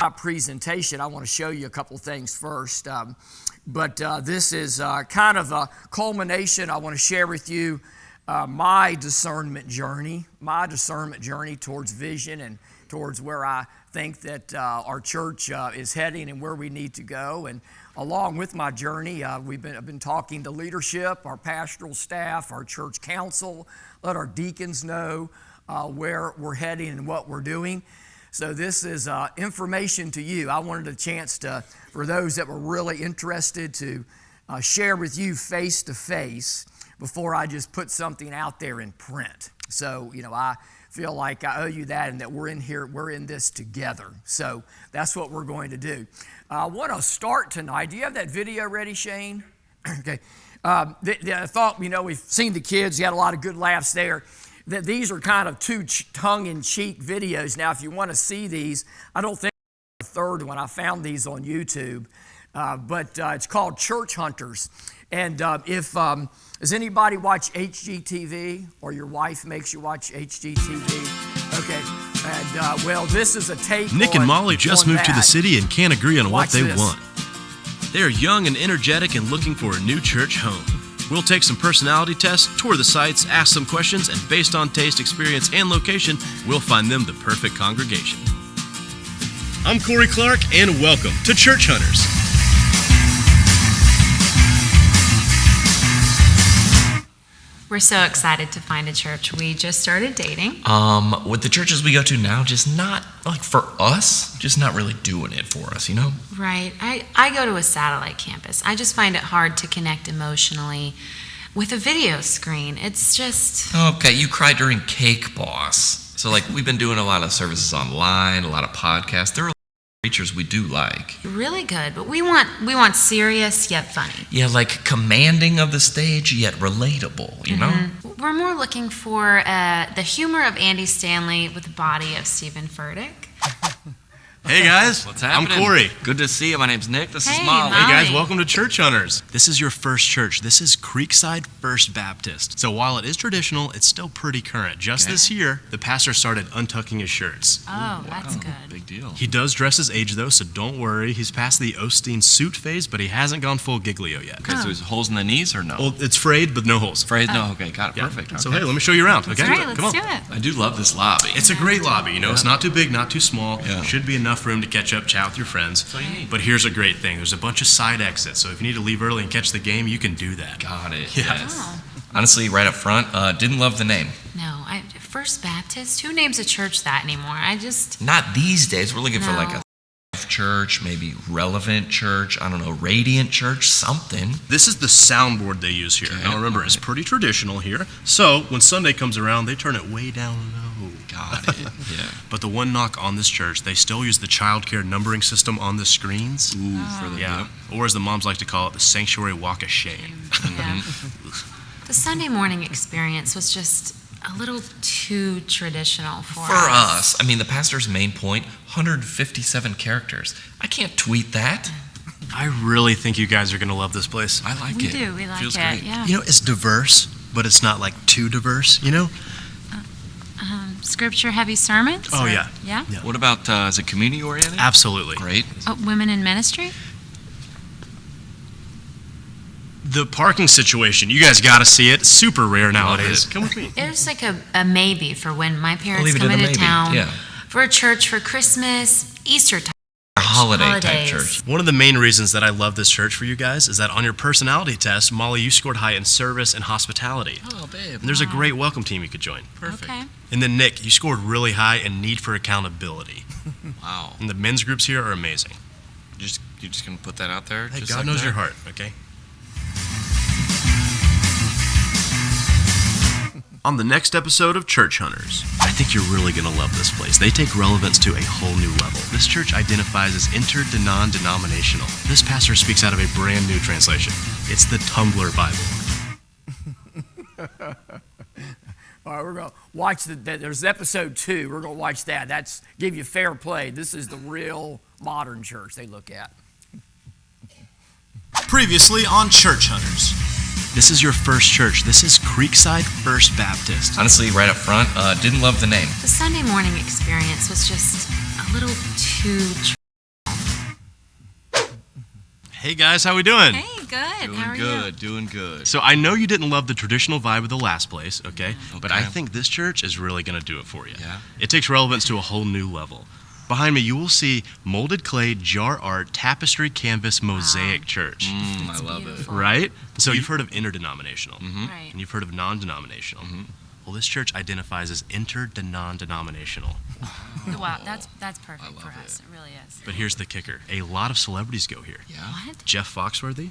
my presentation, I want to show you a couple things first. But this is kind of a culmination. I want to share with you my discernment journey towards vision and towards where I think that our church is heading and where we need to go. And along with my journey, I've been talking to leadership, our pastoral staff, our church council, let our deacons know where we're heading and what we're doing. So this is information to you. I wanted a chance for those that were really interested to share with you face to face before I just put something out there in print. So, I feel like I owe you that and that we're in this together. So that's what we're going to do. I want to start tonight. Do you have that video ready, Shane? Okay. I thought, we've seen the kids. You had a lot of good laughs there. That these are kind of two tongue-in-cheek videos. Now, if you want to see these, I don't think the third one. I found these on YouTube, but it's called Church Hunters. And does anybody watch HGTV, or your wife makes you watch HGTV? Okay, and this is a take. Nick and Molly just moved to the city and can't agree on what they want. They are young and energetic and looking for a new church home. We'll take some personality tests, tour the sites, ask some questions, and based on taste, experience, and location, we'll find them the perfect congregation. I'm Corey Clark, and welcome to Church Hunters. We're so excited to find a church. We just started dating. With the churches we go to now, just not, for us, just not really doing it for us, Right. I go to a satellite campus. I just find it hard to connect emotionally with a video screen. It's just... Okay, you cried during Cake Boss. So, we've been doing a lot of services online, a lot of podcasts. There are preachers we do like. Really good, but we want serious yet funny. Yeah, commanding of the stage yet relatable, you know? We're more looking for the humor of Andy Stanley with the body of Stephen Furtick. Hey guys, what's happening? I'm Corey. Good to see you. My name's Nick. This is Hey, Molly. Hey guys, welcome to Church Hunters. This is your first church. This is Creekside First Baptist. So while it is traditional, it's still pretty current. Just this year, the pastor started untucking his shirts. Oh, that's good. Big deal. He does dress his age though, so don't worry. He's past the Osteen suit phase, but he hasn't gone full Giglio yet. Okay, so there's holes in the knees or no? Well, it's frayed, but no holes. Frayed? No, okay, got it. Yeah. Perfect. So Okay. hey, let me show you around, okay? All right, Come let's on. do it. I do love this lobby. It's a great lobby, It's not too big, not too small. Yeah. Should be enough room to catch up, chat with your friends. That's all you need. But here's a great thing. There's a bunch of side exits, so if you need to leave early and catch the game, you can do that. Got it. Yeah. Yes. Oh. Honestly, right up front, didn't love the name. No, First Baptist? Who names a church that anymore? Not these days. We're looking for No. a church, maybe relevant church, I don't know, radiant church, something. This is the soundboard they use here. Okay. Now remember, it's pretty traditional here. So when Sunday comes around, they turn it way down low. Got it. Yeah. But the one knock on this church, they still use the child care numbering system on the screens. Ooh, for the Yeah. Or as the moms like to call it, the sanctuary walk of shame. Yeah. The Sunday morning experience was just a little too traditional for us. I mean, the pastor's main point, 157 characters. I can't tweet that. I really think you guys are going to love this place. I like We it. do. We like Feels it. great. Yeah. It's diverse, but it's not too diverse, Scripture heavy sermons? Oh, or- yeah. Yeah? Yeah. What about, is it community oriented? Absolutely. Great. Oh, women in ministry? The parking situation, you guys got to see it. Super rare nowadays. it. Come with me. There's a maybe for when my parents leave it come at a into maybe, town yeah. for a church for Christmas, Easter time. A holiday type Holidays. church. One of the main reasons that I love this church for you guys is that on your personality test, Molly, you scored high in service and hospitality. Oh, babe. And there's a great welcome team you could join. Perfect. Okay. And then Nick, you scored really high in need for accountability. Wow. And the men's groups here are amazing. You're just going to put that out there? Hey, just God like knows that? your heart, okay? On the next episode of Church Hunters, I think you're really going to love this place. They take relevance to a whole new level. This church identifies as inter-non-denominational. This pastor speaks out of a brand new translation. It's the Tumblr Bible. All right, we're going to watch there's episode 2. We're going to watch that. That's give you fair play. This is the real modern church they look at. Previously on Church Hunters. This is your first church. This is Creekside First Baptist. Honestly, right up front, didn't love the name. The Sunday morning experience was just a little too Hey guys, how we doing? Hey, good. Doing How are good, doing good. So I know you didn't love the traditional vibe of the last place, okay? But I Okay. think this church is really going to do it for you. Yeah? It takes relevance to a whole new level. Behind me, you will see molded clay, jar art, tapestry, canvas, mosaic church. I love it. beautiful. Right? So you've heard of interdenominational, Right. and you've heard of non-denominational. Well, this church identifies as interdenominational. Wow, that's perfect for love us. It really is. But here's the kicker. A lot of celebrities go here. Yeah? What? Jeff Foxworthy.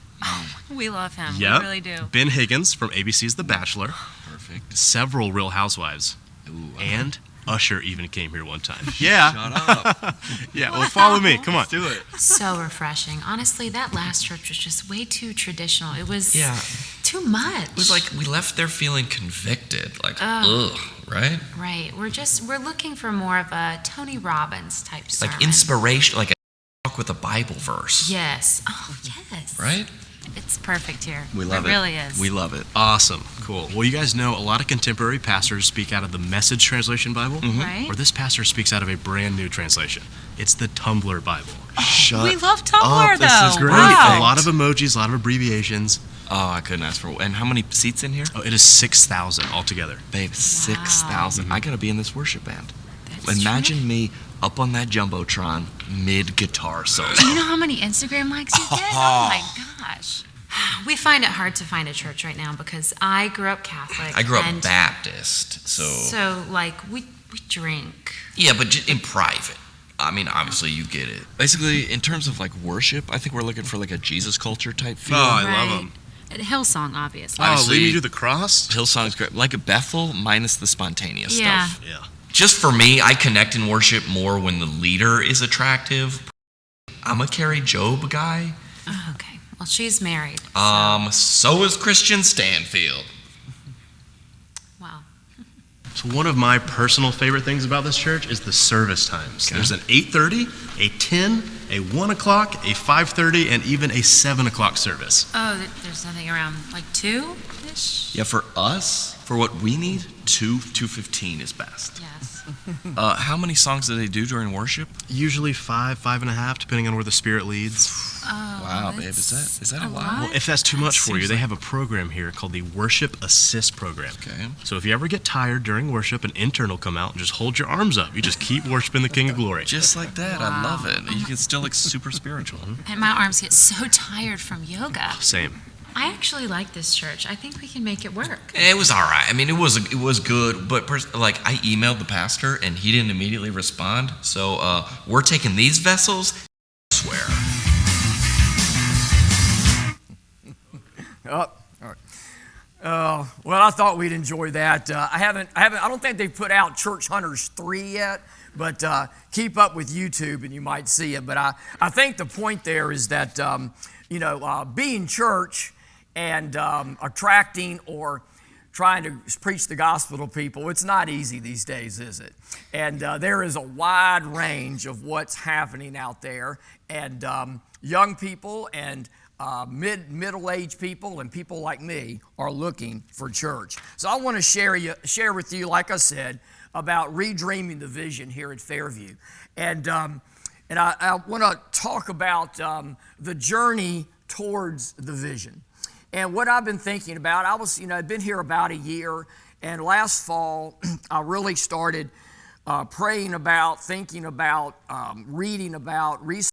We love him. Yep. We really do. Ben Higgins from ABC's The Bachelor. Perfect. Several Real Housewives. Ooh, And Usher even came here one time. Yeah. shut up. Yeah, well, follow me. Come on. Let's do it. So refreshing. Honestly, that last church was just way too traditional. It was Yeah. too much. It was like we left there feeling convicted, like, ugh, right? Right. We're looking for more of a Tony Robbins type sermon. Like inspiration, like a talk with a Bible verse, Yes. Oh, yes. right? It's perfect here. We love it. It really is. We love it. Awesome. Cool. Well, you guys know a lot of contemporary pastors speak out of the Message Translation Bible. Right? Or this pastor speaks out of a brand new translation. It's the Tumblr Bible. Shut We love Tumblr, up. This is though. great. Wow. A lot of emojis, a lot of abbreviations. Oh, I couldn't ask for. And how many seats in here? Oh, it is 6,000 altogether. Babe, 6,000. I gotta be in this worship band. That's Imagine me up on that jumbotron mid guitar solo. Do you know how many Instagram likes you get? Oh my gosh. We find it hard to find a church right now because I grew up Catholic. I grew up and Baptist, so So, like, we drink. yeah, but in private. I mean, obviously you get it. Basically, in terms of like worship, I think we're looking for like a Jesus culture type feel. Oh, I love Right. them. At Hillsong, obviously. Oh, Honestly- lead me to the cross? Hillsong's great. Like a Bethel minus the spontaneous Yeah. stuff. Yeah. Just for me, I connect in worship more when the leader is attractive. I'm a Carrie Job guy. Oh, okay. Well, she's married. So is Christian Stanfield. Wow. So one of my personal favorite things about this church is the service times. Okay. There's an 8:30, a 10, a 1 o'clock, a 5:30, and even a 7 o'clock service. Oh, there's nothing around like 2-ish? Yeah, for us, for what we need, 2:15 is best. Yes. How many songs do they do during worship? Usually 5.5, depending on where the Spirit leads. Oh, Wow, babe, is that a lot? Well, if that's too much for you, seems they have a program here called the Worship Assist Program. Okay. So if you ever get tired during worship, an intern will come out and just hold your arms up. You just keep worshiping the King of Glory. Just like that. I love it. You can still look super spiritual. And my arms get so tired from yoga. Same. I actually like this church. I think we can make it work. It was all right. I mean, it was good, but like I emailed the pastor and he didn't immediately respond. So we're taking these vessels. I swear. Oh, all right. Well, I thought we'd enjoy that. I don't think they've put out Church Hunters 3 yet, but keep up with YouTube and you might see it. But I think the point there is that, being church and attracting or trying to preach the gospel to people, it's not easy these days, is it? And there is a wide range of what's happening out there. And young people and middle-aged people and people like me are looking for church. So I want to share with you, like I said, about redreaming the vision here at Fairview. And I want to talk about the journey towards the vision. And what I've been thinking about, I've been here about a year, and last fall I really started praying about, thinking about, reading about, researching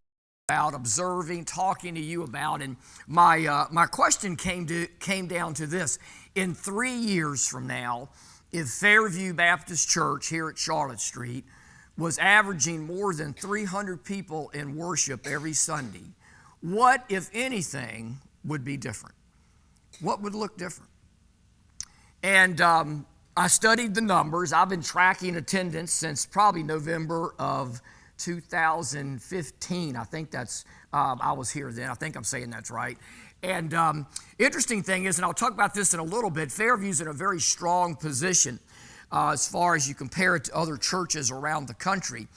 about, observing, talking to you about. And my question came down to this: in 3 years from now, if Fairview Baptist Church here at Charlotte Street was averaging more than 300 people in worship every Sunday, what, if anything, would be different? What would look different? And I studied the numbers. I've been tracking attendance since probably November of 2015. I think that's, I was here then. I think I'm saying that's right. And interesting thing is, and I'll talk about this in a little bit, Fairview's in a very strong position as far as you compare it to other churches around the country.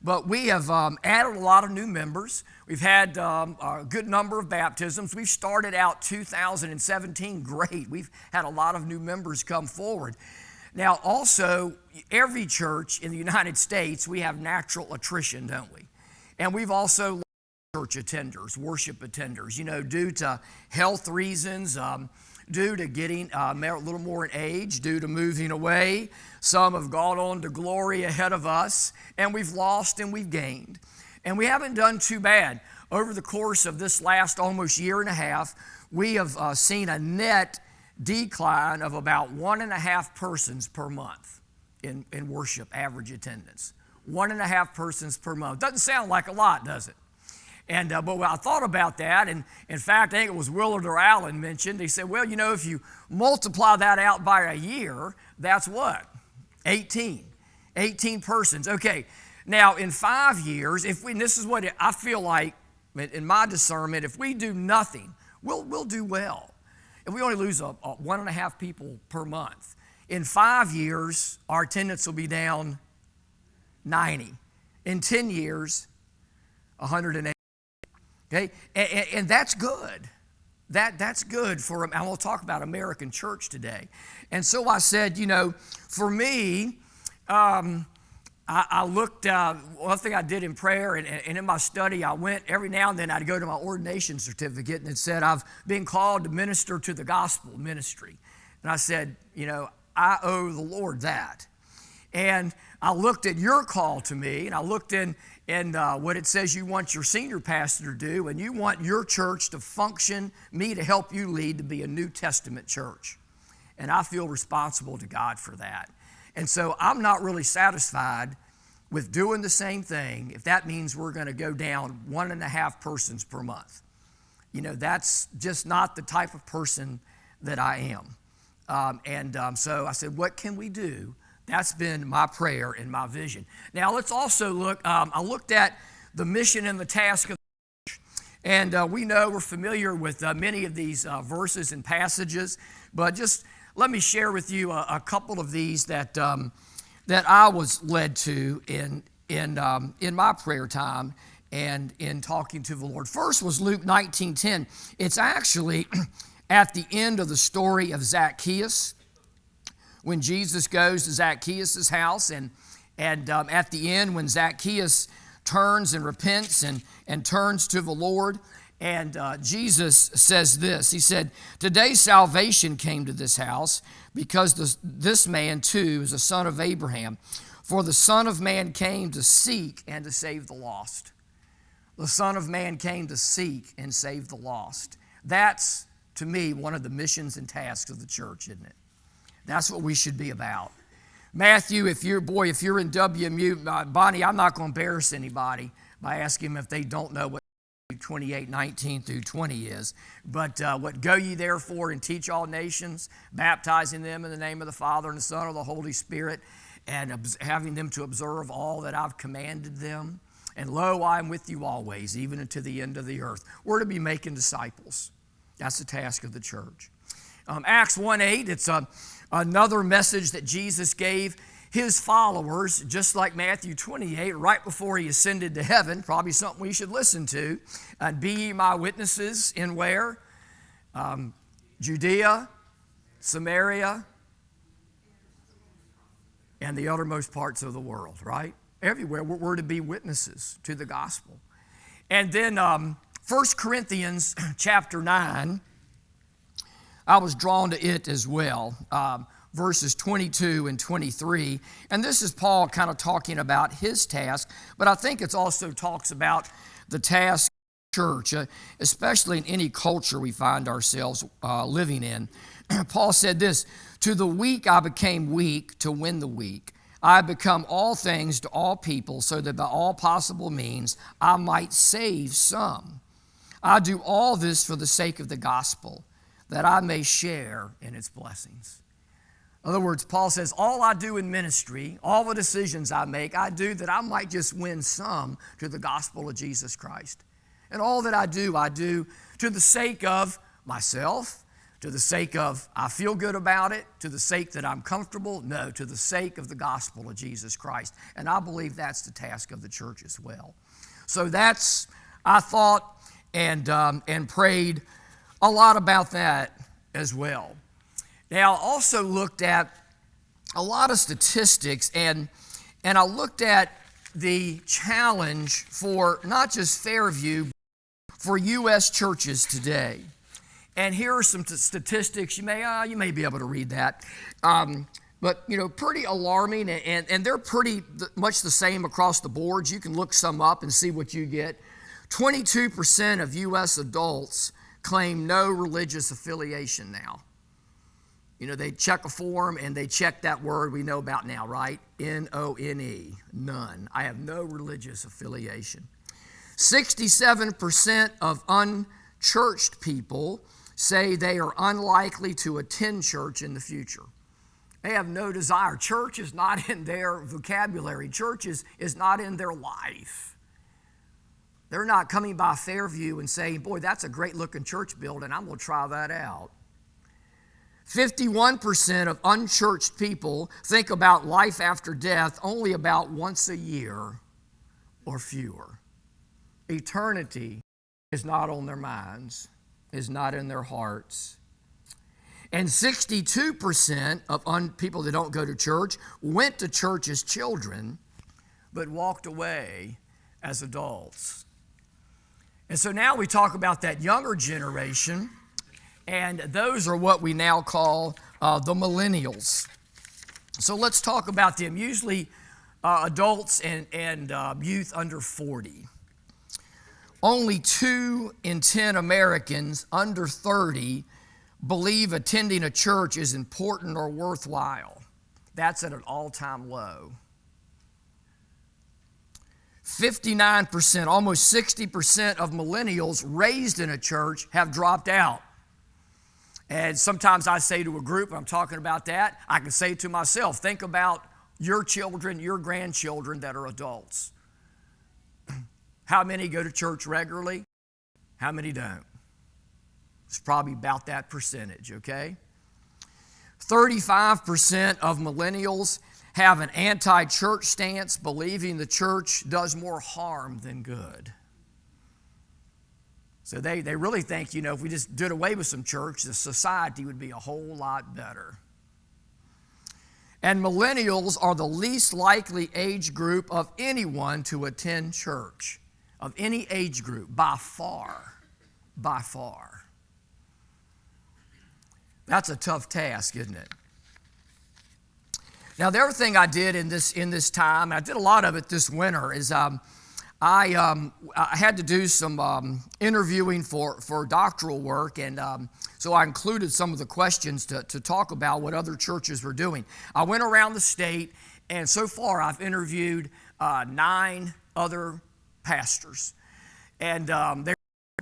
But we have added a lot of new members. We've had a good number of baptisms. We've started out 2017 great. We've had a lot of new members come forward. Now, also, every church in the United States, we have natural attrition, don't we? And we've also church attenders, worship attenders, due to health reasons, due to getting a little more in age, due to moving away. Some have gone on to glory ahead of us, and we've lost and we've gained. And we haven't done too bad. Over the course of this last almost year and a half, we have seen a net decline of about 1.5 persons per month in worship average attendance. 1.5 persons per month. Doesn't sound like a lot, does it? And but I thought about that, and in fact, I think it was Willard or Allen mentioned, he said, well, if you multiply that out by a year, that's what? 18 persons. Okay, now in 5 years, and this is what I feel like, in my discernment, if we do nothing, we'll do well. If we only lose 1.5 people per month, in 5 years, our attendance will be down 90. In 10 years, 180. Okay, and that's good. That's good for, and we'll talk about American church today. And so I said, for me, I looked, one thing I did in prayer and in my study, I went every now and then, I'd go to my ordination certificate and it said, I've been called to minister to the gospel ministry. And I said, I owe the Lord that. And I looked at your call to me, and I looked in what it says you want your senior pastor to do, and you want your church to function, me to help you lead, to be a New Testament church. And I feel responsible to God for that. And so I'm not really satisfied with doing the same thing if that means we're going to go down 1.5 persons per month. That's just not the type of person that I am. So I said, what can we do? That's been my prayer and my vision. Now let's also look, I looked at the mission and the task of the church. And we're familiar with many of these verses and passages, but just let me share with you a couple of these that I was led to in my prayer time and in talking to the Lord. First was Luke 19:10. It's actually at the end of the story of Zacchaeus, when Jesus goes to Zacchaeus' house, and at the end when Zacchaeus turns and repents and turns to the Lord, and Jesus says this. He said, today salvation came to this house because this man too is a son of Abraham. For the Son of Man came to seek and to save the lost. The Son of Man came to seek and save the lost. That's, to me, one of the missions and tasks of the church, isn't it? That's what we should be about. Matthew, if you're in WMU, Bonnie, I'm not going to embarrass anybody by asking them if they don't know what 28:19 through 20 is. But what go ye therefore and teach all nations, baptizing them in the name of the Father and the Son and the Holy Spirit, and having them to observe all that I've commanded them. And lo, I am with you always, even unto the end of the earth. We're to be making disciples. That's the task of the church. Acts 1:8, it's another message that Jesus gave his followers, just like Matthew 28, right before he ascended to heaven, probably something we should listen to. And be ye my witnesses in where? Judea, Samaria, and the uttermost parts of the world, right? Everywhere we're to be witnesses to the gospel. And then 1 Corinthians chapter 9, I was drawn to it as well, verses 22 and 23. And this is Paul kind of talking about his task, but I think it also talks about the task of the church, especially in any culture we find ourselves living in. Paul said this, to the weak I became weak to win the weak. I have become all things to all people so that by all possible means I might save some. I do all this for the sake of the gospel, that I may share in its blessings. In other words, Paul says, all I do in ministry, all the decisions I make, I do that I might just win some to the gospel of Jesus Christ. And all that I do to the sake of myself, to the sake of I feel good about it, to the sake that I'm comfortable. No, to the sake of the gospel of Jesus Christ. And I believe that's the task of the church as well. So that's, I thought and prayed a lot about that as well. Now, I also looked at a lot of statistics, and I looked at the challenge for not just Fairview, for U.S. churches today. And here are some statistics. You may be able to read that. But, pretty alarming, and they're pretty much the same across the board. You can look some up and see what you get. 22% of U.S. adults claim no religious affiliation now. They check a form and they check that word we know about now, right? N-O-N-E, none. I have no religious affiliation. 67% of unchurched people say they are unlikely to attend church in the future. They have no desire. Church is not in their vocabulary. Church is not in their life. They're not coming by Fairview and saying, boy, that's a great looking church building. I'm going to try that out. 51% of unchurched people think about life after death only about once a year or fewer. Eternity is not on their minds, is not in their hearts. And 62% of people that don't go to church went to church as children, but walked away as adults. And so now we talk about that younger generation, and those are what we now call the millennials. So let's talk about them, usually adults and youth under 40. Only 2 in 10 Americans under 30 believe attending a church is important or worthwhile. That's at an all-time low. 59%, almost 60% of millennials raised in a church have dropped out. And sometimes I say to a group, I'm talking about that, I can say to myself, think about your children, your grandchildren that are adults. How many go to church regularly? How many don't? It's probably about that percentage, okay? 35% of millennials have an anti-church stance, believing the church does more harm than good. So they really think, if we just did away with some church, the society would be a whole lot better. And millennials are the least likely age group of anyone to attend church, of any age group, by far, by far. That's a tough task, isn't it? Now, the other thing I did in this time, I did a lot of it this winter, is I had to do some interviewing for doctoral work, and so I included some of the questions to talk about what other churches were doing. I went around the state, and so far I've interviewed 9 other pastors. And they're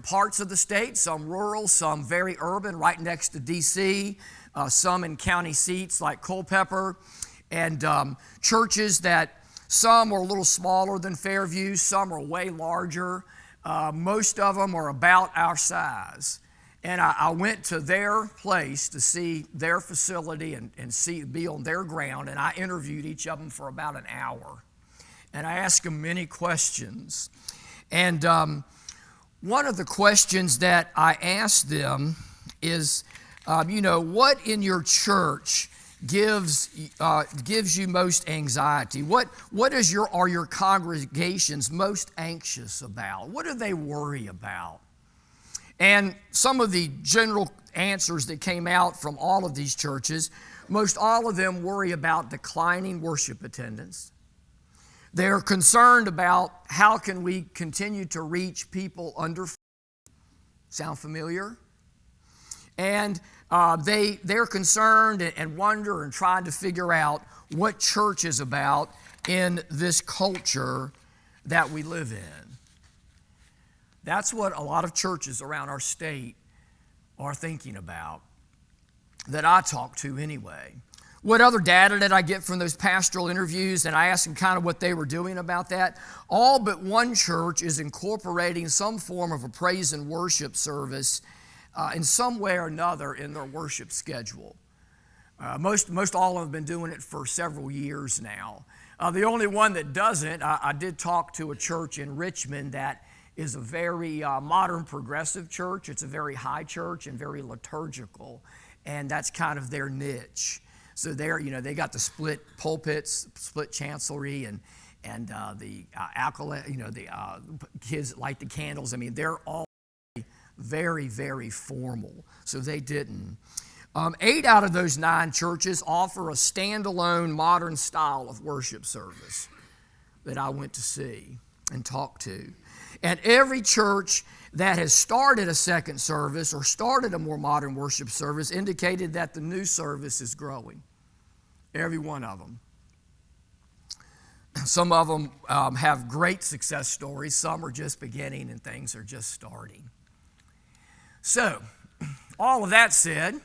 parts of the state, some rural, some very urban, right next to D.C., some in county seats like Culpeper, and churches that some are a little smaller than Fairview, some are way larger. Most of them are about our size. And I went to their place to see their facility and be on their ground, and I interviewed each of them for about an hour. And I asked them many questions. And one of the questions that I asked them is, what in your church gives you most anxiety? What are your congregations most anxious about? What do they worry about? And some of the general answers that came out from all of these churches, most all of them worry about declining worship attendance. They're concerned about how can we continue to reach people under. Sound familiar? And they're concerned and wonder and trying to figure out what church is about in this culture that we live in. That's what a lot of churches around our state are thinking about, that I talk to anyway. What other data did I get from those pastoral interviews? And I asked them kind of what they were doing about that. All but one church is incorporating some form of a praise and worship service in some way or another in their worship schedule. Most all of them have been doing it for several years now. The only one that doesn't, I did talk to a church in Richmond that is a very modern progressive church. It's a very high church and very liturgical, and that's kind of their niche. So they got the split pulpits, split chancellery, and the acolyte, the kids light the candles. I mean, they're all very, very formal, so they didn't. 8 out of those 9 churches offer a standalone modern style of worship service that I went to see and talk to. And every church that has started a second service or started a more modern worship service indicated that the new service is growing. Every one of them. Some of them have great success stories. Some are just beginning and things are just starting. So, all of that said,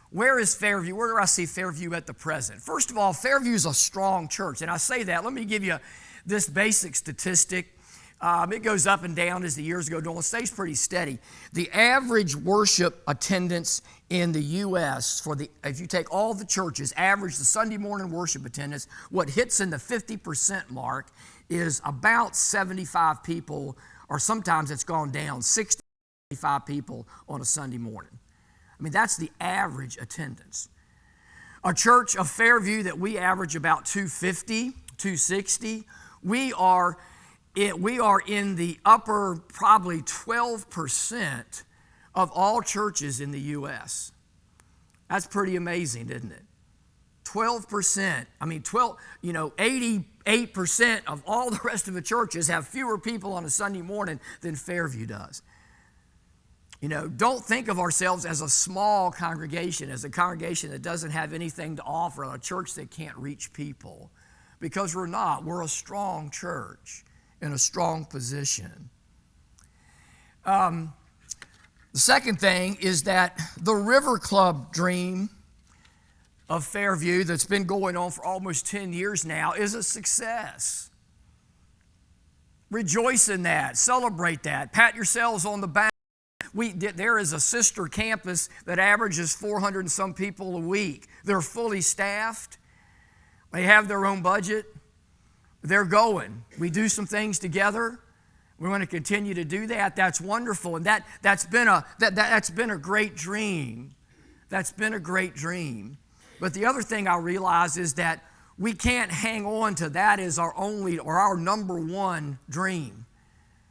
where is Fairview? Where do I see Fairview at the present? First of all, Fairview is a strong church. And I say that, let me give you this basic statistic. It goes up and down as the years go on. It stays pretty steady. The average worship attendance in the U.S., if you take all the churches, average the Sunday morning worship attendance, what hits in the 50% mark is about 75 people, or sometimes it's gone down, 65 people on a Sunday morning. I mean, that's the average attendance. A church of Fairview that we average about 250, 260, we are in the upper probably 12% of all churches in the U.S. That's pretty amazing, isn't it? 12%. I mean, 88% of all the rest of the churches have fewer people on a Sunday morning than Fairview does. Don't think of ourselves as a small congregation, as a congregation that doesn't have anything to offer, a church that can't reach people. Because we're not. We're a strong church in a strong position. The second thing is that the River Club dream of Fairview that's been going on for almost 10 years now is a success. Rejoice in that. Celebrate that. Pat yourselves on the back. There is a sister campus that averages 400 and some people a week. They're fully staffed. They have their own budget. They're going. We do some things together. We want to continue to do that. That's wonderful. And that's been a great dream. That's been a great dream. But the other thing I realize is that we can't hang on to that as our only or our number one dream.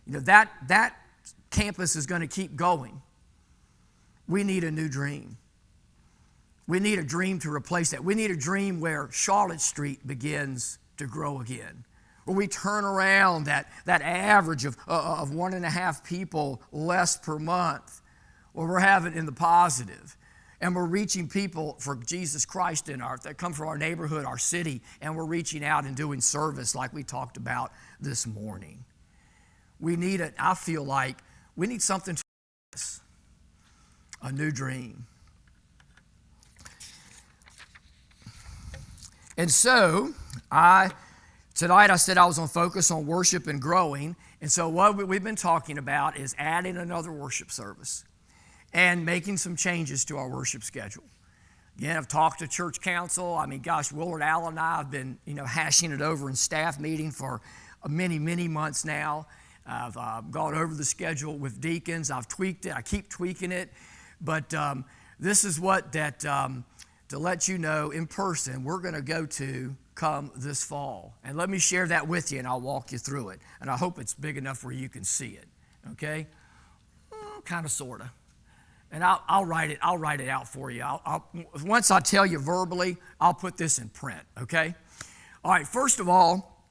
That campus is going to keep going. We need a new dream. We need a dream to replace that. We need a dream where Charlotte Street begins to grow again, where we turn around that average of 1.5 people less per month, where we're having in the positive, and we're reaching people for Jesus Christ that come from our neighborhood, our city, and we're reaching out and doing service like we talked about this morning. I feel like we need something to this, a new dream. And so, tonight I said I was going to focus on worship and growing. And so what we've been talking about is adding another worship service and making some changes to our worship schedule. Again, I've talked to church council. Willard Allen and I have been, hashing it over in staff meeting for many, many months now. I've gone over the schedule with deacons. I've tweaked it. I keep tweaking it. But this is to let you know in person, we're going to go to come this fall. And let me share that with you, and I'll walk you through it. And I hope it's big enough where you can see it, okay? Kind of, sort of. And I'll write it out for you. Once I tell you verbally, I'll put this in print, okay? All right, first of all,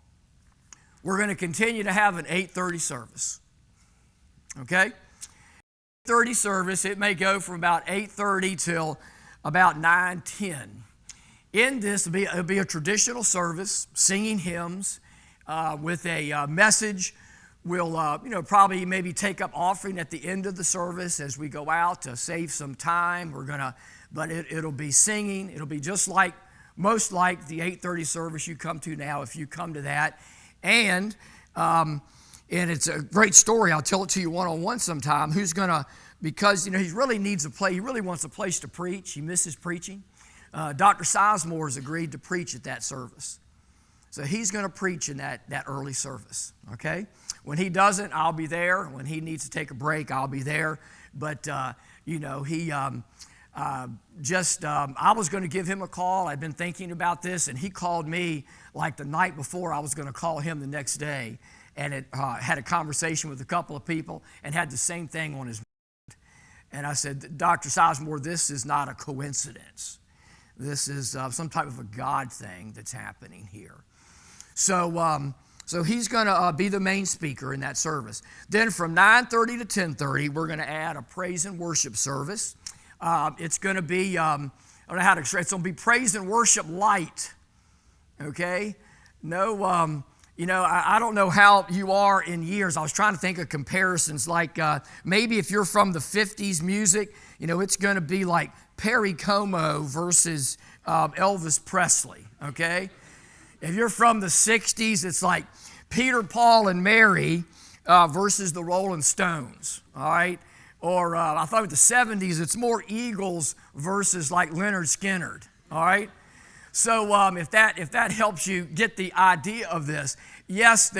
we're going to continue to have an 8:30 service, okay? 8:30 service, it may go from about 8:30 till about 9:10. In this, it'll be a traditional service, singing hymns with a message. We'll, probably maybe take up offering at the end of the service as we go out to save some time. But it'll be singing. It'll be most like the 8:30 service you come to now if you come to that. And it's a great story. I'll tell it to you one-on-one sometime. Because he really needs a place. He really wants a place to preach. He misses preaching. Dr. Sizemore has agreed to preach at that service. So he's going to preach in that early service, okay? When he doesn't, I'll be there. When he needs to take a break, I'll be there. But, I was going to give him a call. I'd been thinking about this, and he called me like the night before I was going to call him the next day. And had a conversation with a couple of people and had the same thing on his mind. And I said, Dr. Sizemore, this is not a coincidence. This is some type of a God thing that's happening here. So he's going to be the main speaker in that service. Then from 9:30 to 10:30, we're going to add a praise and worship service. It's going to be, I don't know how to explain, it's going to be praise and worship light. Okay? No, I don't know how you are in years. I was trying to think of comparisons, like maybe if you're from the 50s music, it's going to be like Perry Como versus Elvis Presley, okay? If you're from the 60s, it's like Peter, Paul, and Mary versus the Rolling Stones, all right? Or I thought with the 70s, it's more Eagles versus like Leonard Skinner, all right? So if that helps you get the idea of this, yes,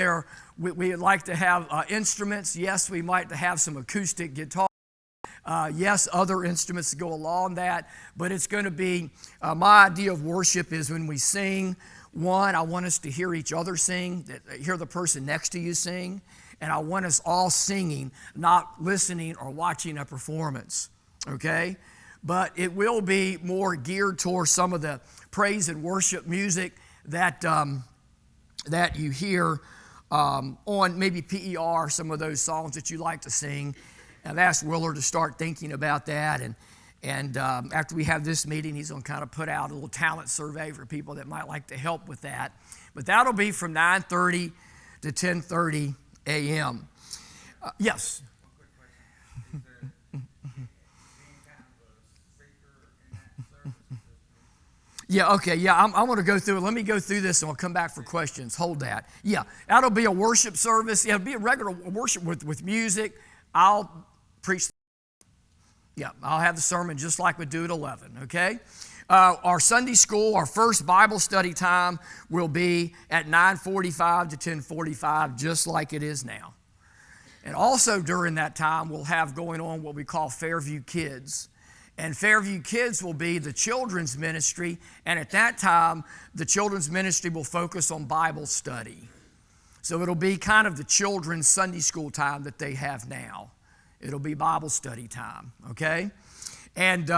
we'd like to have instruments. Yes, we might have some acoustic guitar. Yes, other instruments to go along that. But it's going to be, my idea of worship is when we sing, one, I want us to hear each other sing, hear the person next to you sing. And I want us all singing, not listening or watching a performance, okay? But it will be more geared towards some of the praise and worship music that you hear on maybe PER, some of those songs that you like to sing. I've asked Willard to start thinking about that, and after we have this meeting, he's going to kind of put out a little talent survey for people that might like to help with that. But that'll be from 9:30 to 10:30 a.m. Yes? Yeah, okay, yeah, I'm going to go through it. Let me go through this and we'll come back for questions. Hold that. Yeah, that'll be a worship service. Yeah, it'll be a regular worship with music. I'll preach. Yeah, I'll have the sermon just like we do at 11, okay? Our Sunday school, our first Bible study time will be at 9:45 to 10:45, just like it is now. And also during that time, we'll have going on what we call Fairview Kids. And Fairview Kids will be the children's ministry, and at that time, the children's ministry will focus on Bible study. So it'll be kind of the children's Sunday school time that they have now. It'll be Bible study time, okay? And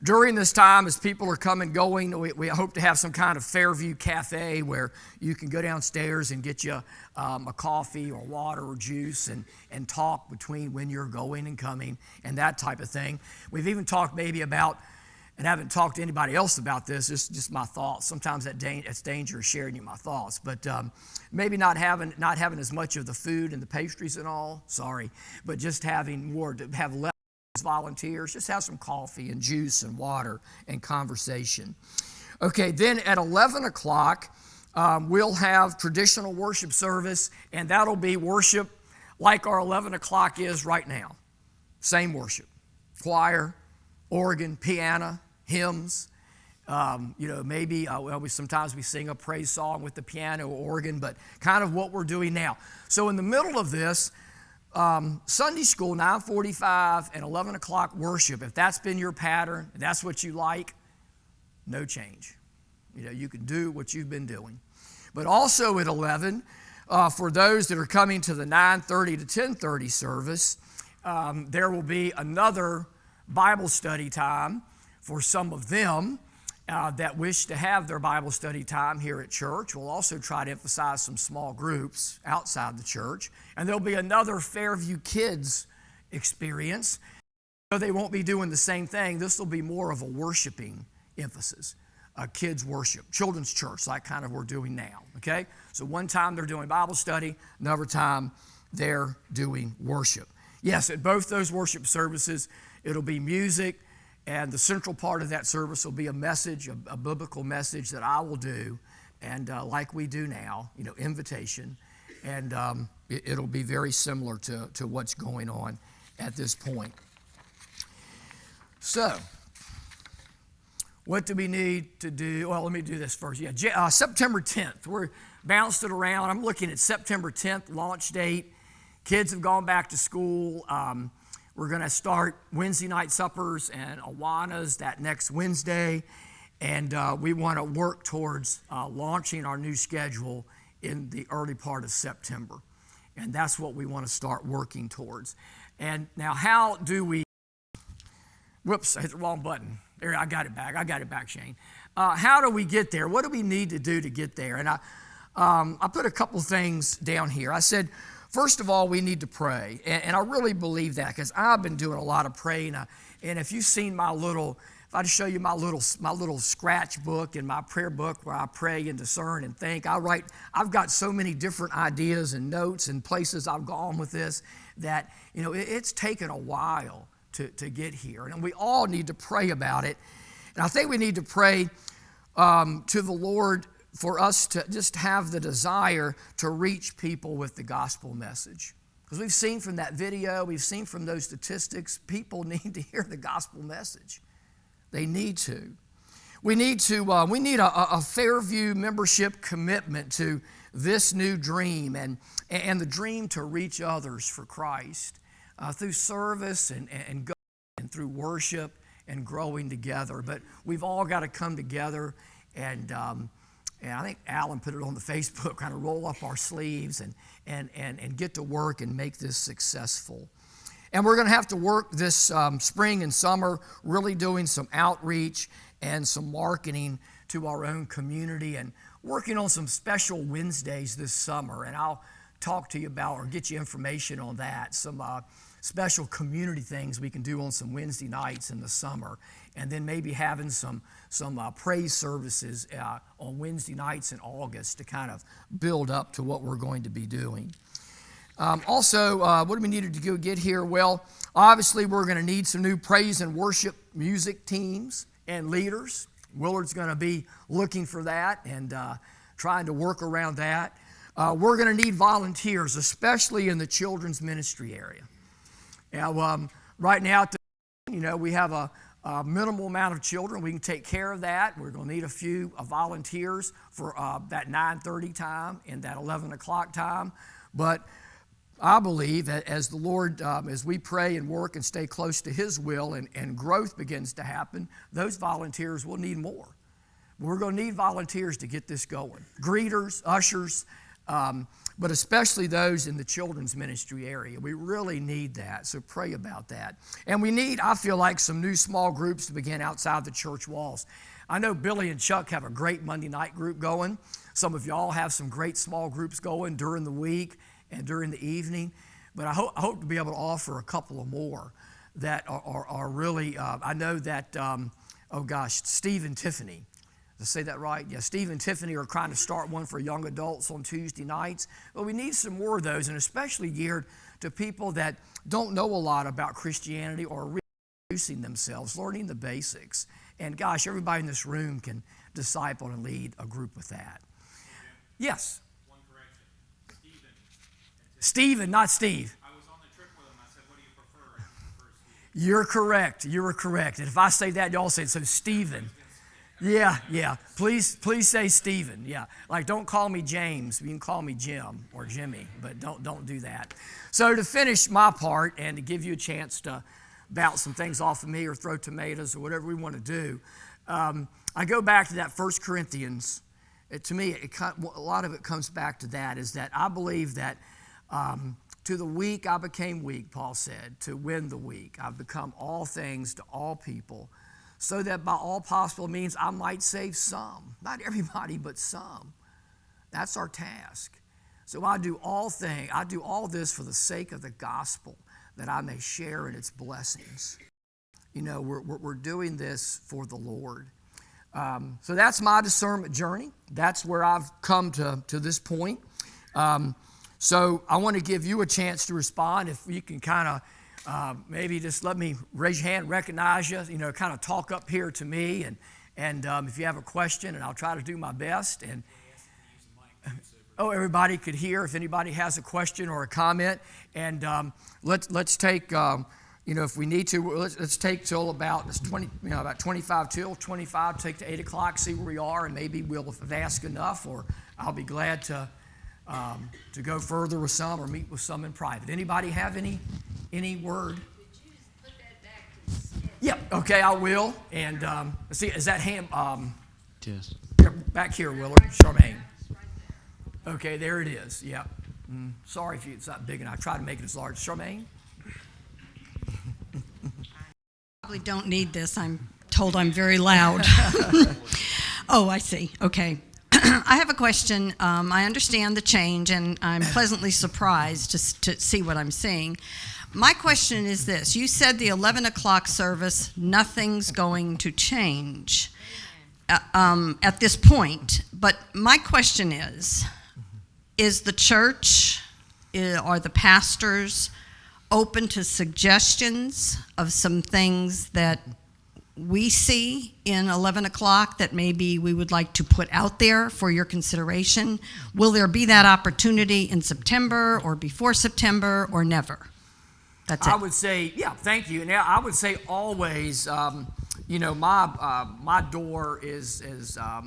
during this time, as people are coming and going, we hope to have some kind of Fairview Cafe where you can go downstairs and get you a coffee or water or juice and talk between when you're going and coming and that type of thing. We've even talked maybe about, and haven't talked to anybody else about this, it's just my thoughts. Sometimes it's dangerous sharing you my thoughts, but maybe not having as much of the food and the pastries and all, sorry, but just having more, to have less volunteers, just have some coffee and juice and water and conversation. Okay, then at 11 o'clock, we'll have traditional worship service, and that'll be worship like our 11 o'clock is right now. Same worship. Choir, organ, piano, hymns. Maybe sometimes we sing a praise song with the piano or organ, but kind of what we're doing now. So in the middle of this, Sunday school, 9:45 and 11 o'clock worship. If that's been your pattern, if that's what you like, no change. You can do what you've been doing. But also at 11, for those that are coming to the 9:30 to 10:30 service, there will be another Bible study time for some of them that wish to have their Bible study time here at church. We'll also try to emphasize some small groups outside the church. And there'll be another Fairview Kids experience. So they won't be doing the same thing. This will be more of a worshiping emphasis. Kids worship, children's church, like kind of we're doing now, okay? So one time they're doing Bible study, another time they're doing worship. Yes, at both those worship services, it'll be music, and the central part of that service will be a message, a biblical message that I will do, and like we do now, invitation, and it'll be very similar to what's going on at this point. So, what do we need to do? Well, let me do this first. Yeah, September 10th. We're bounced it around. I'm looking at September 10th launch date. Kids have gone back to school. We're going to start Wednesday night suppers and Awanas that next Wednesday, and we want to work towards launching our new schedule in the early part of September, and that's what we want to start working towards. And now, how do we Whoops, I hit the wrong button. There, I got it back, Shane. How do we get there? What do we need to do to get there? And I put a couple things down here. I said, first of all, we need to pray. And I really believe that because I've been doing a lot of praying. And if you've seen if I just show you my little scratch book and my prayer book where I pray and discern and think, I've got so many different ideas and notes and places I've gone with this that, it's taken a while to get here. And we all need to pray about it. And I think we need to pray to the Lord for us to just have the desire to reach people with the gospel message. Because we've seen from that video, we've seen from those statistics, people need to hear the gospel message. They need to. We need a Fairview membership commitment to this new dream and the dream to reach others for Christ through service and through worship and growing together. But we've all got to come together and I think Alan put it on the Facebook, kind of roll up our sleeves and get to work and make this successful. And we're going to have to work this spring and summer really doing some outreach and some marketing to our own community and working on some special Wednesdays this summer. And I'll talk to you about or get you information on that, some special community things we can do on some Wednesday nights in the summer. And then maybe having some praise services on Wednesday nights in August to kind of build up to what we're going to be doing. Also, what do we need to go get here? Well, obviously, we're going to need some new praise and worship music teams and leaders. Willard's going to be looking for that and trying to work around that. We're going to need volunteers, especially in the children's ministry area. Now, right now, we have a minimal amount of children. We can take care of that. We're going to need a few volunteers for that 9:30 time and that 11 o'clock time. But I believe that as the Lord, as we pray and work and stay close to His will and growth begins to happen, those volunteers will need more. We're going to need volunteers to get this going. Greeters, ushers, but especially those in the children's ministry area. We really need that, so pray about that. And we need, I feel like, some new small groups to begin outside the church walls. I know Billy and Chuck have a great Monday night group going. Some of y'all have some great small groups going during the week and during the evening, but I hope to be able to offer a couple of more that are really, I know that, Steve and Tiffany, did I say that right? Yeah, Steve and Tiffany are trying to start one for young adults on Tuesday nights, but we need some more of those, and especially geared to people that don't know a lot about Christianity or reintroducing themselves, learning the basics. And gosh, everybody in this room can disciple and lead a group with that. Yes? Stephen, not Steve. I was on the trip with him. I said, what do you prefer? And he prefers Stephen. You're correct. You were correct. And if I say that, y'all say it. So Stephen. Yeah. Please say Stephen. Yeah. Like, don't call me James. You can call me Jim or Jimmy, but don't do that. So to finish my part and to give you a chance to bounce some things off of me or throw tomatoes or whatever we want to do, I go back to that 1 Corinthians. To me, a lot of it comes back to that, is that I believe that to the weak I became weak, Paul said, to win the weak. I've become all things to all people, so that by all possible means I might save some. Not everybody, but some. That's our task. So I do all this for the sake of the gospel, that I may share in its blessings. We're doing this for the Lord. So that's my discernment journey. That's where I've come to this point. So I want to give you a chance to respond. If you can kind of maybe just let me raise your hand, recognize you, kind of talk up here to me, and if you have a question, and I'll try to do my best. And everybody could hear if anybody has a question or a comment. And let's take, if we need to, let's take till about 25 till 25, take to 8 o'clock, see where we are, and maybe we'll have asked enough, or I'll be glad to go further with some or meet with some in private. Anybody have any word? Could you just put that back to the schedule? Yeah, okay, I will. And let's see, is that ham? Yes. Back here, Willard, Charmaine. Okay, there it is. Yeah. Sorry if it's not big enough. I try to make it as large. Charmaine? probably don't need this. I'm told I'm very loud. Oh, I see. Okay. I have a question. I understand the change, and I'm pleasantly surprised to see what I'm seeing. My question is this. You said the 11 o'clock service, nothing's going to change at this point. But my question is the church, are the pastors open to suggestions of some things that we see in 11 o'clock that maybe we would like to put out there for your consideration? Will there be that opportunity in September or before September or never? That's it. I would say, yeah, thank you. Now, I would say always, my door is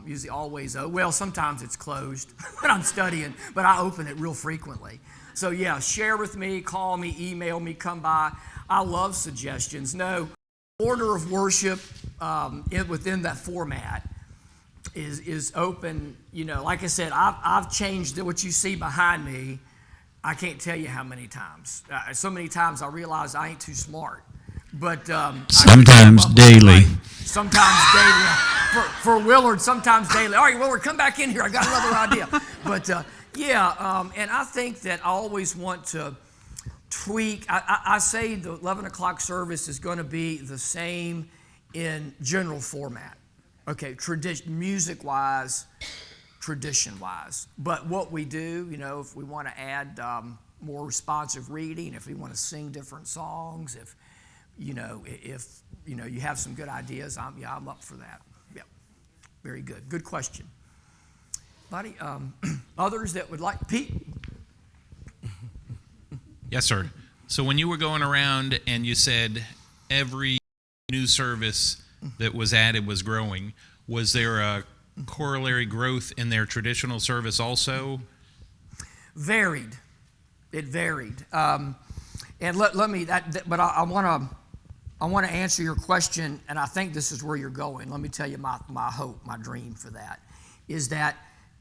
usually always open. Well, sometimes it's closed when I'm studying, but I open it real frequently. So, yeah, share with me, call me, email me, come by. I love suggestions. No, order of worship within that format is open. Like I said, I've changed what you see behind me. I can't tell you how many times. So many times I realize I ain't too smart. But sometimes daily. Sometimes daily. For Willard, sometimes daily. All right, Willard, come back in here. I got another idea. But and I think that I always want to tweak. I say the 11 o'clock service is going to be the same in general format. Okay, music-wise, tradition-wise. But what we do, if we want to add more responsive reading, if we want to sing different songs, if you have some good ideas, I'm up for that. Yeah, very good. Good question. Buddy, others that would like, Pete? Yes, sir. So when you were going around and you said every new service that was added was growing, was there a corollary growth in their traditional service also? Varied. It varied. And let me, but I want to answer your question, and I think this is where you're going. Let me tell you my hope, my dream for that, is that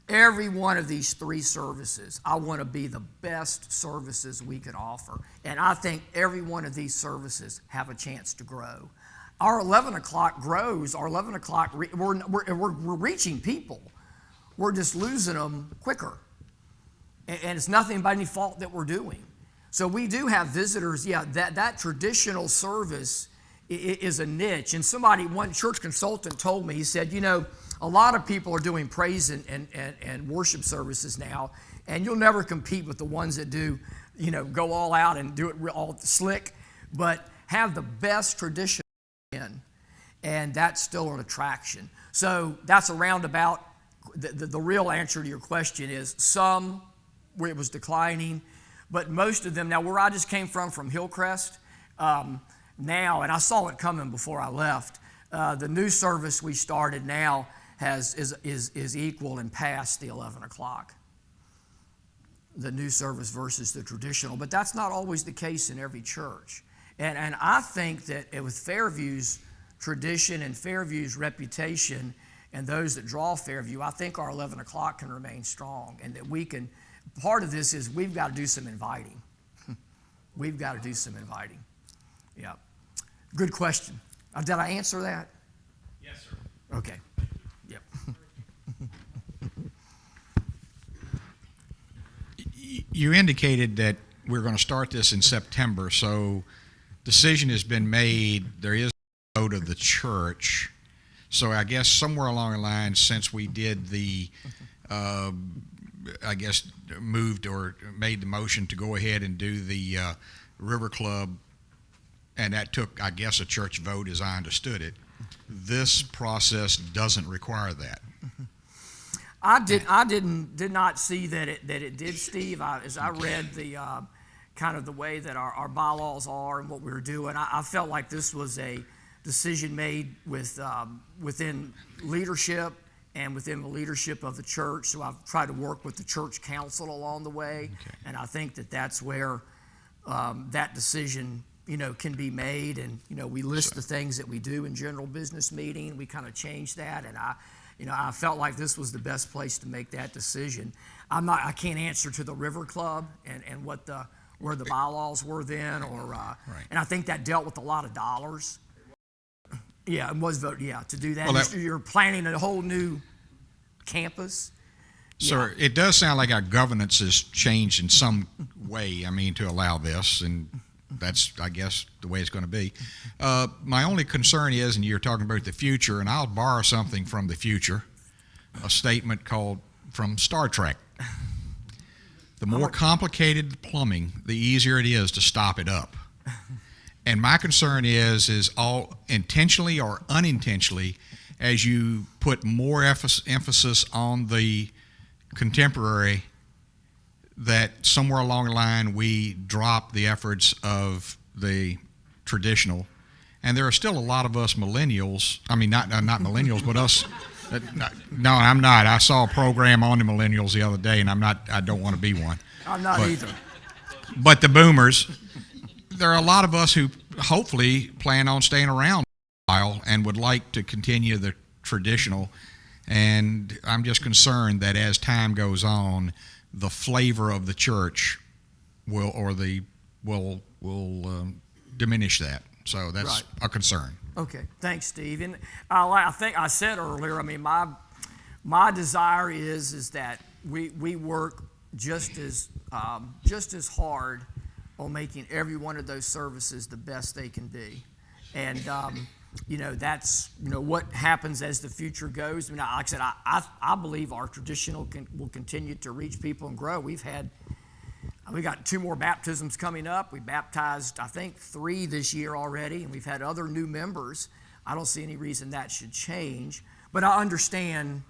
every one of these three services, I want to be the best services we could offer. And I think every one of these services have a chance to grow. Our 11 o'clock grows. Our 11 o'clock, we're reaching people. We're just losing them quicker. And it's nothing by any fault that we're doing. So we do have visitors. Yeah, that traditional service is a niche. And one church consultant told me, he said, a lot of people are doing praise and worship services now, and you'll never compete with the ones that do, go all out and do it all slick, but have the best tradition in, and that's still an attraction. So that's a roundabout. The real answer to your question is some where it was declining, but most of them, now where I just came from Hillcrest, now, and I saw it coming before I left, the new service we started now is equal and past the 11 o'clock. The new service versus the traditional, but that's not always the case in every church. And I think that with Fairview's tradition and Fairview's reputation and those that draw Fairview, I think our 11 o'clock can remain strong, and that we can, part of this is we've got to do some inviting. We've got to do some inviting. Yeah. Good question. Did I answer that? Yes, sir. Okay. Yep. You indicated that we're going to start this in September, so decision has been made. There is a vote of the church. So I guess somewhere along the line, since we did the, moved or made the motion to go ahead and do the River Club, and that took, I guess, a church vote as I understood it, this process doesn't require that. I did not see that it did, Steve. As I read the kind of the way that our bylaws are and what we were doing, I felt like this was a decision made within leadership and within the leadership of the church. So I've tried to work with the church council along the way, okay. And I think that that's where that decision, can be made. And we list the things that we do in general business meeting. We kind of changed that, and I felt like this was the best place to make that decision. I can't answer to the River Club and where the bylaws were then, or right. And I think that dealt with a lot of dollars. Yeah, it was voted, to do that. Well, that- You're planning a whole new campus. Sir, it does sound like our governance has changed in some way, to allow this, and that's, I guess, the way it's going to be. My only concern is, and you're talking about the future, and I'll borrow something from the future, a statement called from Star Trek. The more complicated the plumbing, the easier it is to stop it up. And my concern is all intentionally or unintentionally, as you put more emphasis on the contemporary, that somewhere along the line we drop the efforts of the traditional. And there are still a lot of us millennials, not millennials, but us. No, I'm not. I saw a program on the millennials the other day, and I don't want to be one. I'm not either. But the boomers, there are a lot of us who hopefully plan on staying around a while and would like to continue the traditional. And I'm just concerned that as time goes on, the flavor of the church will diminish that. So that's Right. a concern. Okay, thanks, Steve. And I think I said earlier, my desire is that we work just as hard on making every one of those services the best they can be. And that's what happens as the future goes. Like I said, I believe our traditional will continue to reach people and grow. We got 2 more baptisms coming up. We baptized, I think, 3 this year already, and we've had other new members. I don't see any reason that should change. But I understand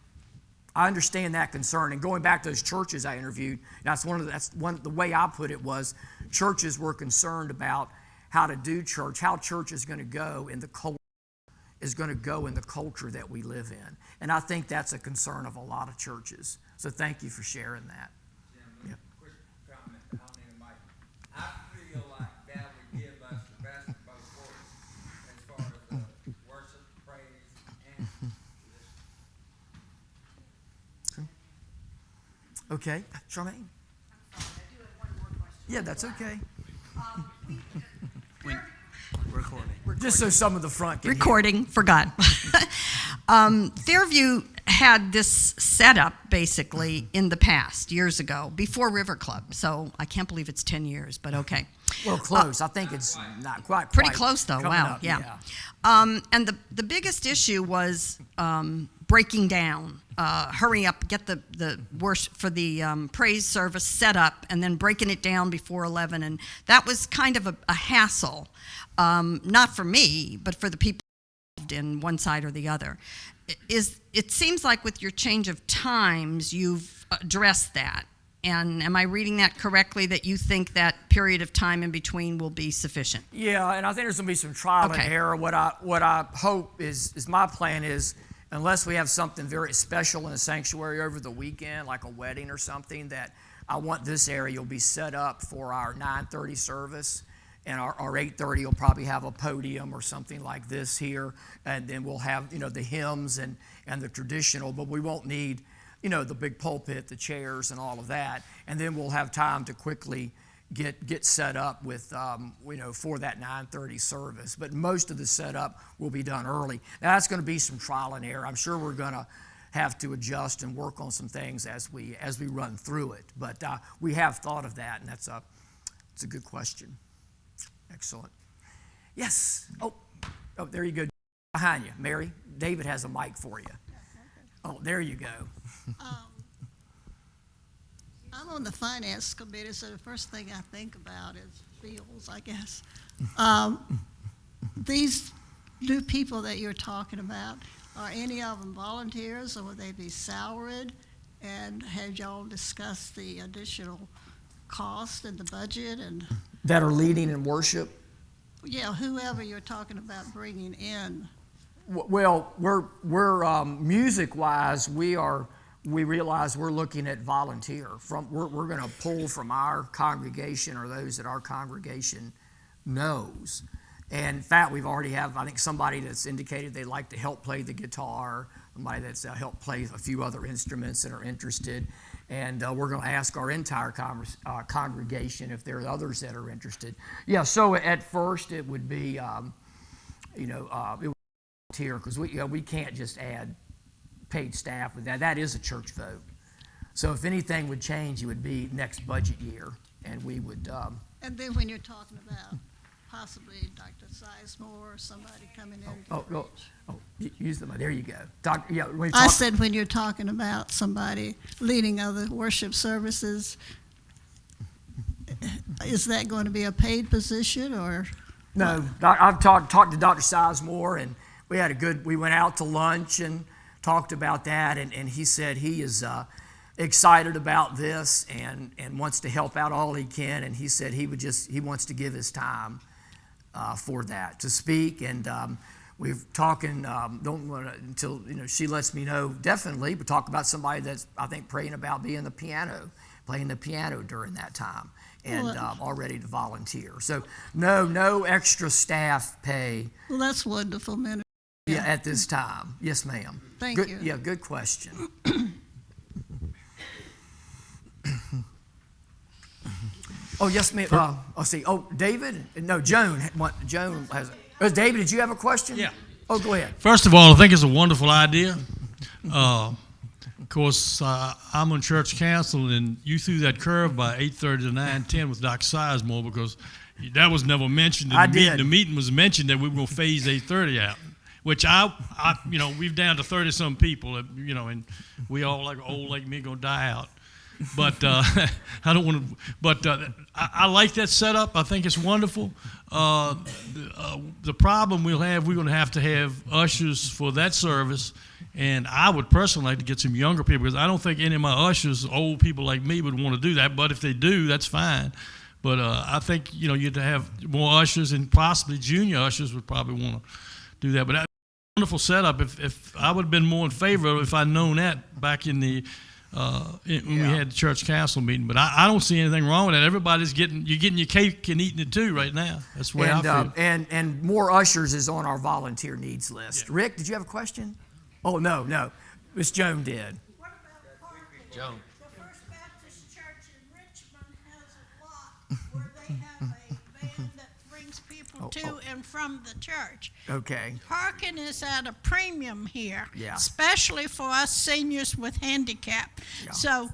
that concern. And going back to those churches I interviewed, the way I put it was, churches were concerned about how to do church, how church is going to go in the culture that we live in. And I think that's a concern of a lot of churches. So thank you for sharing that. Quick comment to Mike. I feel like God would give us the best of both worlds as far as the worship, praise, and Okay, Charmaine? Yeah, that's okay. Just so some of the front can hear. Recording, forgot. Fairview had this setup basically in the past, years ago, before River Club. So I can't believe it's 10 years, but okay. Well, close. I think it's not quite. Pretty close, though. coming Wow, up, yeah. And the biggest issue was breaking down. Hurry up, get the worship for the praise service set up, and then breaking it down before 11. And that was kind of a hassle, not for me, but for the people involved in one side or the other. It seems like with your change of times, you've addressed that. And am I reading that correctly, that you think that period of time in between will be sufficient? Yeah, and I think there's going to be some trial and error. What I hope is my plan is, unless we have something very special in the sanctuary over the weekend, like a wedding or something, that I want this area will be set up for our 9:30 service, and our 8:30 will probably have a podium or something like this here, and then we'll have the hymns and the traditional, but we won't need the big pulpit, the chairs, and all of that, and then we'll have time to quickly get set up with for that 9:30 service. But most of the setup will be done early. Now that's going to be some trial and error. I'm sure we're going to have to adjust and work on some things as we run through it. But we have thought of that, and it's a good question. Excellent. Yes. Oh, there you go. Behind you, Mary. David has a mic for you. Oh, there you go. I'm on the finance committee, so the first thing I think about is bills, I guess. These new people that you're talking about, are any of them volunteers, or will they be salaried? And have y'all discussed the additional cost and the budget and? That are leading in worship? Yeah, whoever you're talking about bringing in. Well, we're music-wise, we realize we're looking at volunteer. We're going to pull from our congregation or those that our congregation knows. And in fact, we've already have, I think, somebody that's indicated they'd like to help play the guitar, somebody that's helped play a few other instruments and are interested. And we're going to ask our entire congregation if there are others that are interested. Yeah, so at first it would be, volunteer because we can't just add paid staff with that. That is a church vote. So if anything would change, it would be next budget year, and we would. And then when you're talking about possibly Dr. Sizemore or somebody coming in to preach. Use them. There you go. Doctor, yeah, when I said when you're talking about somebody leading other worship services, is that going to be a paid position or? No, I've talked to Dr. Sizemore, and we went out to lunch and talked about that, and he said he is excited about this and wants to help out all he can, and he said he wants to give his time for that, to speak, and we're talking, don't want to, until, she lets me know, definitely, but talk about somebody that's, I think, praying about playing the piano during that time, and all ready to volunteer. So no extra staff pay. Well, that's wonderful, Minister. Yeah, at this time. Yes, ma'am. Thank Good, you. Yeah, good question. Oh, yes, ma'am. Let's see. Oh, David? No, Joan. Joan has. David, did you have a question? Yeah. Oh, go ahead. First of all, I think it's a wonderful idea. Of course, I'm on church council, and you threw that curve by 8:30 to 9:10 with Dr. Sizemore because that was never mentioned in the meeting. The meeting was mentioned that we were going to phase 8:30 out, which we've down to 30-some people, and we all like old like me going to die out. But I don't want to. But I like that setup. I think it's wonderful. The problem we're going to have ushers for that service, and I would personally like to get some younger people because I don't think any of my ushers, old people like me, would want to do that. But if they do, that's fine. But I think you'd have more ushers, and possibly junior ushers would probably want to do that. But that's a wonderful setup. If I would have been more in favor of it if I'd known that back in the. When we had the church council meeting, but I don't see anything wrong with that. Everybody's getting your cake and eating it too right now. That's the way I feel. And more ushers is on our volunteer needs list. Yeah. Rick, did you have a question? Oh, no. Miss Joan did. What about parking? Joan. The First Baptist Church in Richmond has a lot where they have a van that brings people to and from the church. Okay. Parking is at a premium here, Yeah. especially for us seniors with handicap. Yeah. So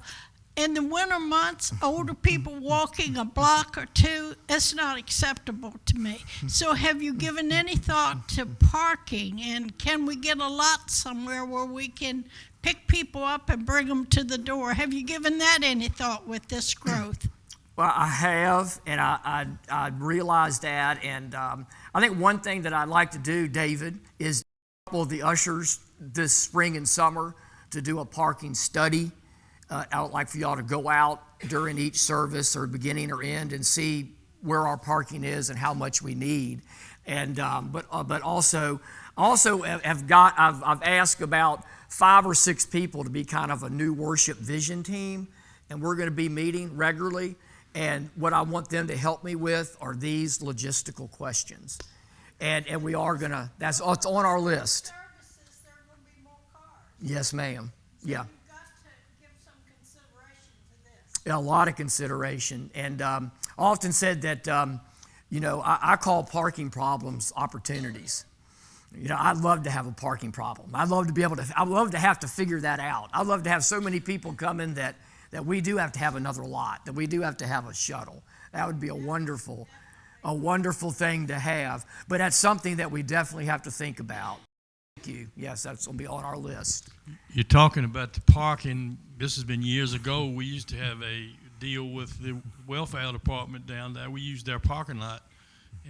in the winter months, older people walking a block or two, it's not acceptable to me. So have you given any thought to parking, and can we get a lot somewhere where we can pick people up and bring them to the door? Have you given that any thought with this growth? Well, I have, and I realize that, and I think one thing that I'd like to do, David, is couple of the ushers this spring and summer to do a parking study. I would like for y'all to go out during each service or beginning or end and see where our parking is and how much we need. And but also I've asked about 5 or 6 people to be kind of a new worship vision team, and we're going to be meeting regularly. And what I want them to help me with are these logistical questions. And we are going to, it's on our list. Services, there are going to be more cars. Yes, ma'am. So Yeah. you've got to give some consideration to this. A lot of consideration. And I often said that, I call parking problems opportunities. I'd love to have a parking problem. I'd love to have to figure that out. I'd love to have so many people come in that we do have to have another lot, that we do have to have a shuttle. That would be a wonderful thing to have. But that's something that we definitely have to think about. Thank you. Yes, that's going to be on our list. You're talking about the parking. This has been years ago. We used to have a deal with the welfare department down there. We used their parking lot,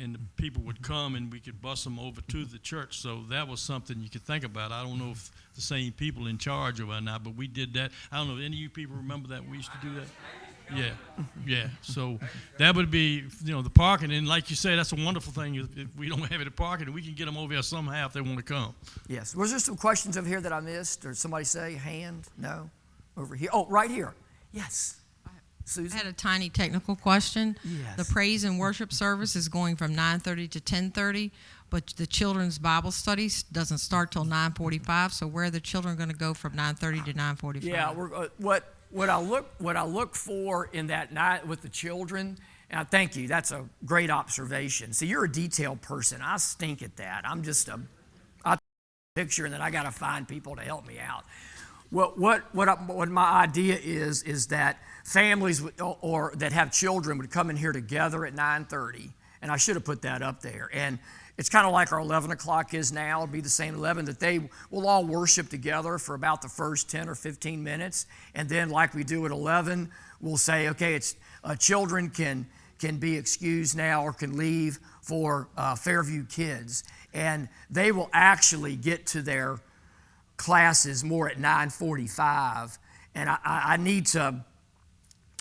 and the people would come and we could bus them over to the church. So that was something you could think about. I don't know if the same people in charge of it or not, but we did that. I don't know if any of you people remember that we used to do that. Yeah. So that would be, the parking. And like you say, that's a wonderful thing. If we don't have any parking, we can get them over here somehow if they want to come. Yes. Was there some questions over here that I missed? Or somebody say hand? No? Over here. Oh, right here. Yes. Susan? I had a tiny technical question. Yes. The praise and worship service is going from 9:30 to 10:30, but the children's Bible studies doesn't start till 9:45. So where are the children going to go from 9:30 to 9:45? Yeah. What I look for in that night with the children. And I thank you. That's a great observation. See, you're a detailed person. I stink at that. I'm just picture, and then I got to find people to help me out. What my idea is that families or that have children would come in here together at 9:30, and I should have put that up there. And it's kind of like our 11 o'clock is now. It'll be the same 11, that they will all worship together for about the first 10 or 15 minutes, and then like we do at 11, we'll say, okay, it's children can be excused now or can leave for Fairview kids, and they will actually get to their classes more at 9:45, and I need to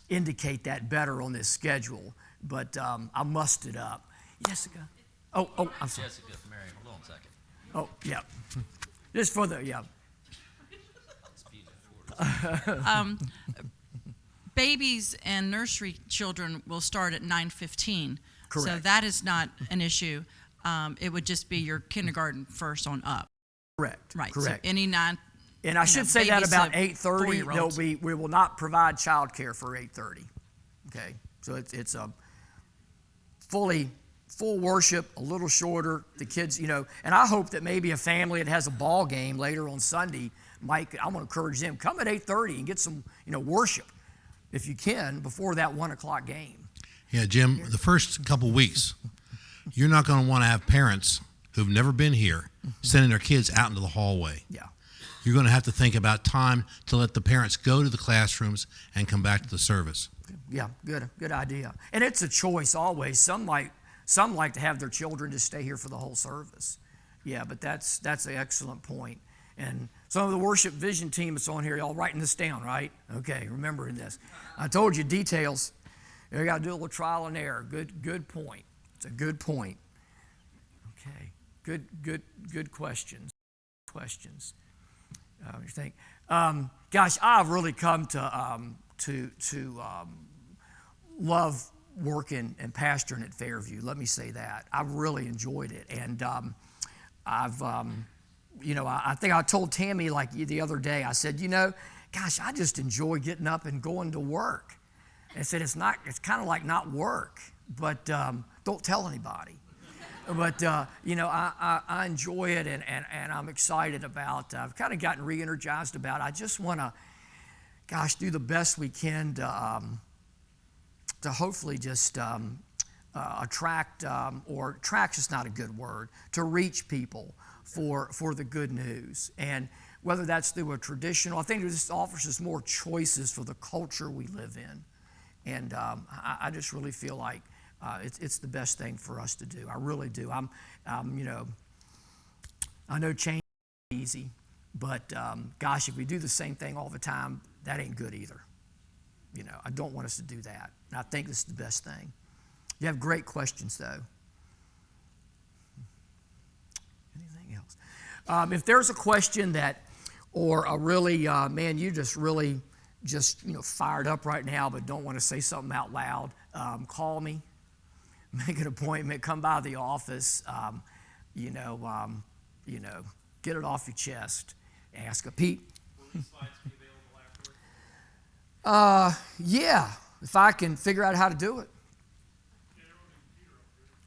indicate that better on this schedule, but I mussed it up. Jessica? Oh, I'm sorry. Jessica, Mary, hold on a second. Oh, yeah. Just for the, yeah. Babies and nursery children will start at 9:15. So Correct. that is not an issue. It would just be your kindergarten first on up. Correct. Right. Correct. So any nine. And I should say that babies about to 8:30, 4-year-olds. we will not provide childcare for 8:30. Okay, so it's a full worship, a little shorter. The kids, and I hope that maybe a family that has a ball game later on Sunday I want to encourage them, come at 8:30 and get some, worship, if you can, before that 1 o'clock game. Yeah, Jim, the first couple weeks, you're not going to want to have parents who've never been here sending their kids out into the hallway. Yeah. You're going to have to think about time to let the parents go to the classrooms and come back to the service. Yeah, good idea. And it's a choice always. Some like to have their children just stay here for the whole service. Yeah, but that's an excellent point. And some of the worship vision team that's on here, y'all writing this down, right? Okay, remembering this. I told you details. You got to do a little trial and error. Good point. It's a good point. Okay, good questions. You think? Gosh, I've really come to love working and pastoring at Fairview. Let me say that. I've really enjoyed it, and I think I told Tammy like the other day. I said, gosh, I just enjoy getting up and going to work. And I said it's kind of like not work, but don't tell anybody. But I enjoy it, and I'm excited about. I've kind of gotten re-energized about it. I just want to, do the best we can to hopefully just attract, or attract is not a good word, to reach people for the good news. And whether that's through a traditional, I think it just offers us more choices for the culture we live in. And I just really feel like it's the best thing for us to do. I really do. I know change is easy, but gosh, if we do the same thing all the time, that ain't good either. I don't want us to do that. And I think this is the best thing. You have great questions, though. Anything else? If there's a question that, or a really, man, you just really fired up right now, but don't want to say something out loud, call me. Make an appointment. Come by the office. Get it off your chest. Ask a Pete. Will these slides be available afterwards? Yeah, if I can figure out how to do it.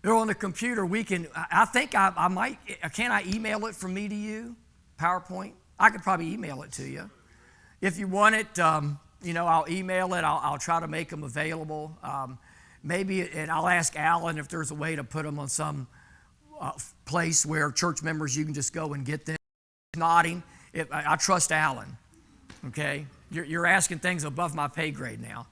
They're on the computer. We can. I think I might. Can I email it from me to you? PowerPoint. I could probably email it to you. If you want it, I'll email it. I'll try to make them available. Maybe, and I'll ask Alan if there's a way to put them on some place where church members, you can just go and get them. Nodding. I trust Alan. Okay, you're asking things above my pay grade now.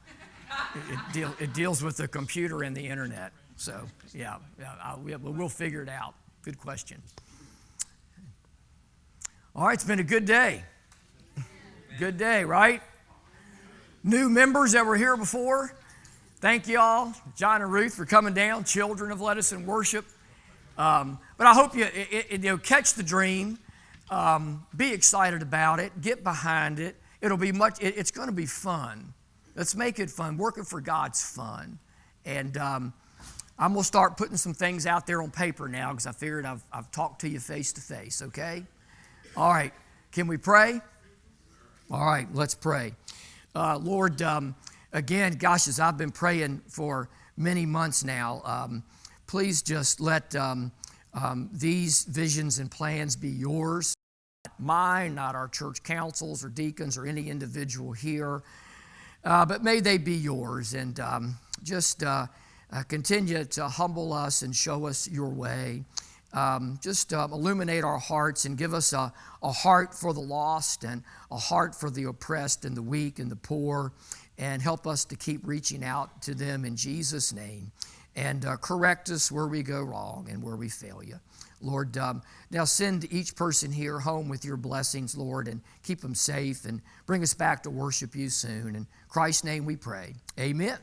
It deals with the computer and the internet. So we'll figure it out. Good question. All right, it's been a good day. Good day, right? New members that were here before. Thank you all, John and Ruth, for coming down. Children have led us in worship. But I hope you catch the dream. Be excited about it. Get behind it. It'll be it's going to be fun. Let's make it fun. Working for God's fun. And I'm going to start putting some things out there on paper now because I figured I've talked to you face to face, okay? All right. Can we pray? All right, let's pray. Lord, again, gosh, as I've been praying for many months now, please just let these visions and plans be yours. mine, not our church councils or deacons or any individual here, but may they be yours. And just continue to humble us and show us your way. Just illuminate our hearts and give us a heart for the lost and a heart for the oppressed and the weak and the poor, and help us to keep reaching out to them in Jesus' name, and correct us where we go wrong and where we fail you. Lord, now send each person here home with your blessings, Lord, and keep them safe and bring us back to worship you soon. In Christ's name we pray. Amen.